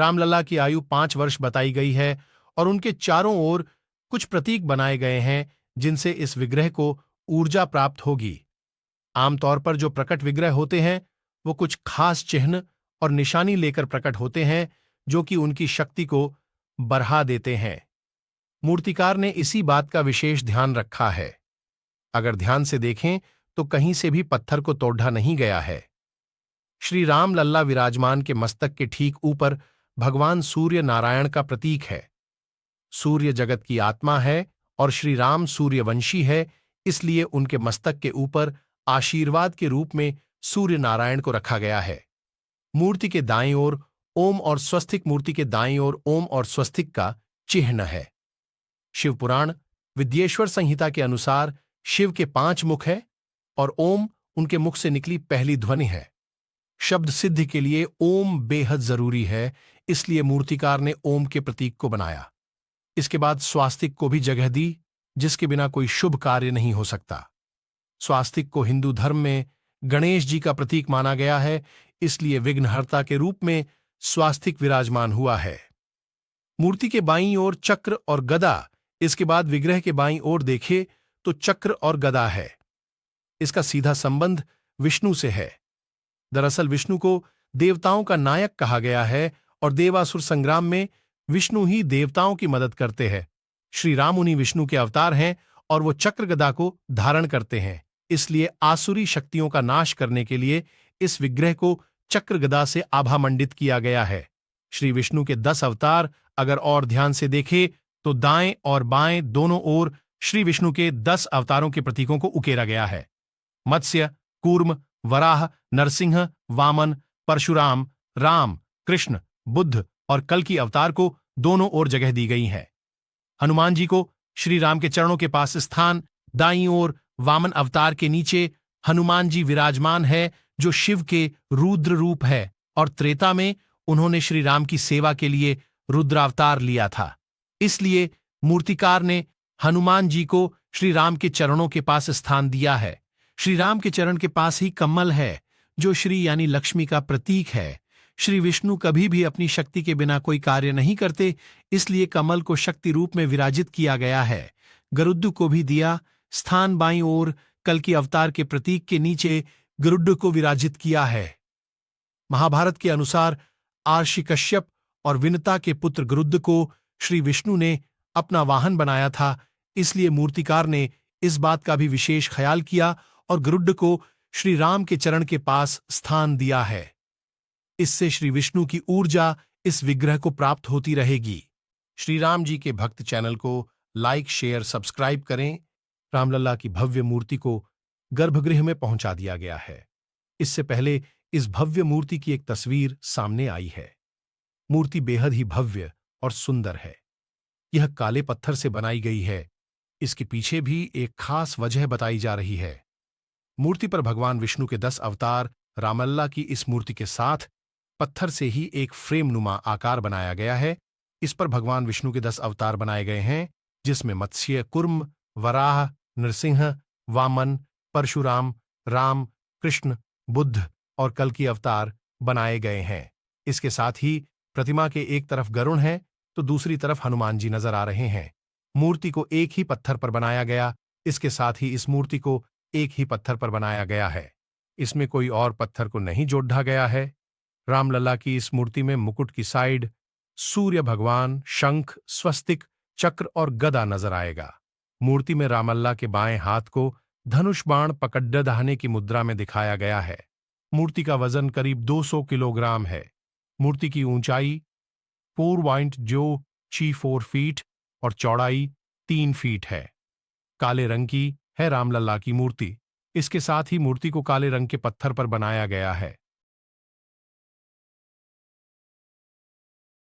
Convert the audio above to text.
रामलला की आयु 5 वर्ष बताई गई है और उनके चारों ओर कुछ प्रतीक बनाए गए हैं जिनसे इस विग्रह को ऊर्जा प्राप्त होगी। आमतौर पर जो प्रकट विग्रह होते हैं वो कुछ खास चिन्ह और निशानी लेकर प्रकट होते हैं जो कि उनकी शक्ति को बढ़ा देते हैं। मूर्तिकार ने इसी बात का विशेष ध्यान रखा है। अगर ध्यान से देखें तो कहीं से भी पत्थर को तोड़ा नहीं गया है। श्री राम लल्ला विराजमान के मस्तक के ठीक ऊपर भगवान सूर्य नारायण का प्रतीक है। सूर्य जगत की आत्मा है और श्री राम सूर्यवंशी है, इसलिए उनके मस्तक के ऊपर आशीर्वाद के रूप में सूर्य नारायण को रखा गया है। मूर्ति के दाईं ओर ओम और स्वस्तिक, मूर्ति के दाईं ओर ओम और स्वस्तिक का चिन्ह है। शिवपुराण विद्येश्वर संहिता के अनुसार शिव के 5 मुख है और ओम उनके मुख से निकली पहली ध्वनि है। शब्द सिद्धि के लिए ओम बेहद जरूरी है, इसलिए मूर्तिकार ने ओम के प्रतीक को बनाया। इसके बाद स्वास्तिक को भी जगह दी, जिसके बिना कोई शुभ कार्य नहीं हो सकता। स्वास्तिक को हिंदू धर्म में गणेश जी का प्रतीक माना गया है, इसलिए विघ्नहर्ता के रूप में स्वास्तिक विराजमान हुआ है। मूर्ति के बाईं ओर चक्र और गदा, इसके बाद विग्रह के बाईं ओर देखे तो चक्र और गदा है। इसका सीधा संबंध विष्णु से है। दरअसल विष्णु को देवताओं का नायक कहा गया है और देवासुर संग्राम में विष्णु ही देवताओं की मदद करते हैं। श्री राम उन्हीं विष्णु के अवतार हैं और वो चक्र गदा को धारण करते हैं, इसलिए आसुरी शक्तियों का नाश करने के लिए इस विग्रह को चक्र गदा से आभामंडित किया गया है। श्री विष्णु के 10 अवतार अगर और ध्यान से देखें तो दाएं और बाएं दोनों ओर श्री विष्णु के 10 अवतारों के प्रतीकों को उकेरा गया है। मत्स्य, कूर्म, वराह, नरसिंह, वामन, परशुराम, राम, कृष्ण, बुद्ध और कल की अवतार को दोनों ओर जगह दी गई है। हनुमान जी को श्री राम के चरणों के पास स्थान, दाईं ओर वामन अवतार के नीचे हनुमान जी विराजमान है जो शिव के रुद्र रूप है और त्रेता में उन्होंने श्री राम की सेवा के लिए रुद्रावतार लिया था। इसलिए मूर्तिकार ने हनुमान जी को श्री राम के चरणों के पास स्थान दिया है। श्री राम के चरण के पास ही कमल है जो श्री यानी लक्ष्मी का प्रतीक है। श्री विष्णु कभी भी अपनी शक्ति के बिना कोई कार्य नहीं करते, इसलिए कमल को शक्ति रूप में विराजित किया गया है। गरुड़ को भी दिया स्थान बाईं ओर कल की अवतार के प्रतीक के नीचे गरुड़ को विराजित किया है। महाभारत के अनुसार आर्षि कश्यप और विनता के पुत्र गरुड़ को श्री विष्णु ने अपना वाहन बनाया था, इसलिए मूर्तिकार ने इस बात का भी विशेष ख्याल किया और गरुड़ को श्री राम के चरण के पास स्थान दिया है। इससे श्री विष्णु की ऊर्जा इस विग्रह को प्राप्त होती रहेगी। श्री राम जी के भक्त चैनल को लाइक, शेयर, सब्सक्राइब करें। रामलला की भव्य मूर्ति को गर्भगृह में पहुंचा दिया गया है। इससे पहले इस भव्य मूर्ति की एक तस्वीर सामने आई है। मूर्ति बेहद ही भव्य और सुंदर है। यह काले पत्थर से बनाई गई है। इसके पीछे भी एक खास वजह बताई जा रही है। मूर्ति पर भगवान विष्णु के 10 अवतार, रामलला की इस मूर्ति के साथ पत्थर से ही एक फ्रेम नुमा आकार बनाया गया है। इस पर भगवान विष्णु के 10 अवतार बनाए गए हैं, जिसमें मत्स्य, कुर्म, वराह, नरसिंह, वामन, परशुराम, राम, कृष्ण, बुद्ध और कल की अवतार बनाए गए हैं। इसके साथ ही प्रतिमा के एक तरफ गरुड़ है तो दूसरी तरफ हनुमान जी नजर आ रहे हैं। मूर्ति को एक ही पत्थर पर बनाया गया, इसके साथ ही इस मूर्ति को एक ही पत्थर पर बनाया गया है। इसमें कोई और पत्थर को नहीं जोड़ा गया है। रामलला की इस मूर्ति में मुकुट की साइड सूर्य भगवान, शंख, स्वस्तिक, चक्र और गदा नजर आएगा। मूर्ति में रामलला के बाएं हाथ को धनुष बाण पकड़ दहाने की मुद्रा में दिखाया गया है। मूर्ति का वजन करीब 200 किलोग्राम है। मूर्ति की ऊंचाई 4.04 फीट और चौड़ाई 3 फीट है। काले रंग की है रामलला की मूर्ति। इसके साथ ही मूर्ति को काले रंग के पत्थर पर बनाया गया है।